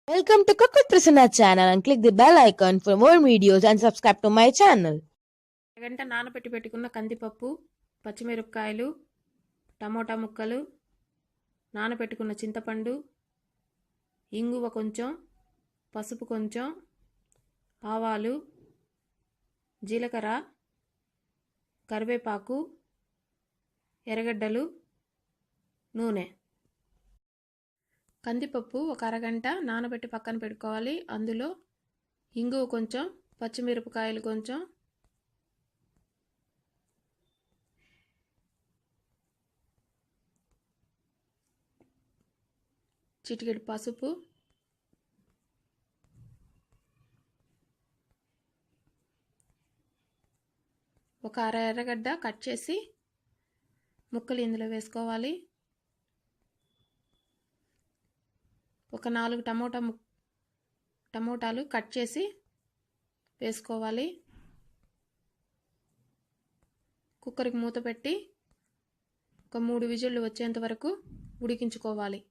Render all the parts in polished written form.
Welcome to Cook with Prasanna channel and click the bell icon for more videos and subscribe to my channel. గంట పెట్టుకున్న కందిపప్పు, పచ్చిమిరపకాయలు, tomato ముక్కలు, నానబెట్టుకున్న చింతపండు, ఇంగువ కొంచెం, పసుపు కొంచెం, ఆవాలు, జీలకర్ర, కరివేపాకు, ఎర్రగడ్డలు, నూనె. కందిపప్పు ఒక అరగంట నానబెట్టి పక్కన పెట్టుకోవాలి. అందులో ఇంగువ కొంచెం, పచ్చిమిరపకాయలు కొంచెం, చిటికెడు పసుపు, ఒక ఎర్రగడ్డ కట్ చేసి ముక్కలు ఇందులో వేసుకోవాలి. ఒక 4 టమోటాలు కట్ చేసి వేసుకోవాలి. కుక్కర్కి మూత పెట్టి ఒక 3 విజిల్లు వచ్చేంత వరకు ఉడికించుకోవాలి.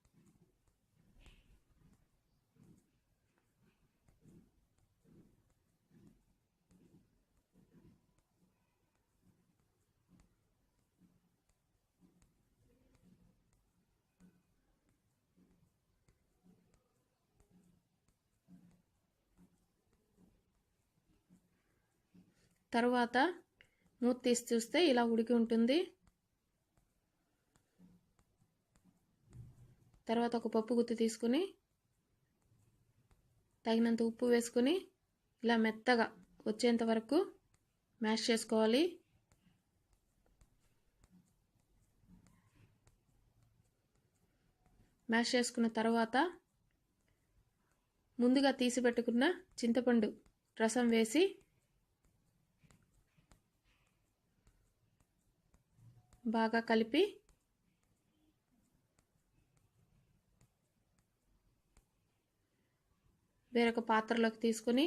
తర్వాత మూత తీసి చూస్తే ఇలా ఉడికి ఉంటుంది. తర్వాత ఒక పప్పు గుత్తి తీసుకుని తగినంత ఉప్పు వేసుకుని ఇలా మెత్తగా వచ్చేంత వరకు మ్యాష్ చేసుకోవాలి. మ్యాష్ చేసుకున్న తర్వాత ముందుగా తీసి పెట్టుకున్న చింతపండు రసం వేసి బాగా కలిపి వేరొక పాత్రలోకి తీసుకొని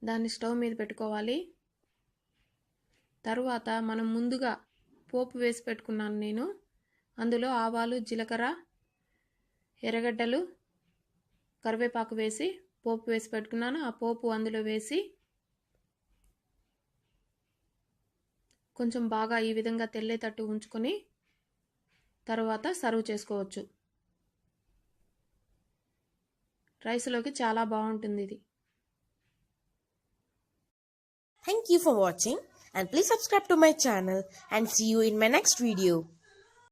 దాన్ని స్టవ్ మీద పెట్టుకోవాలి. తరువాత మనం ముందుగా పోపు వేసి పెట్టుకున్నాను నేను. అందులో ఆవాలు, జీలకర్ర, ఎర్రగడ్డలు, కరివేపాకు వేసి పోపు వేసి పెట్టుకున్నాను. ఆ పోపు అందులో వేసి కొంచెం బాగా ఈ విధంగా తెల్లేటట్టు ఉంచుకొని తర్వాత సర్వ్ చేసుకోవచ్చు. రైస్లోకి చాలా బాగుంటుంది ఇది. Thank you for watching and please subscribe to my channel and see you in my next video.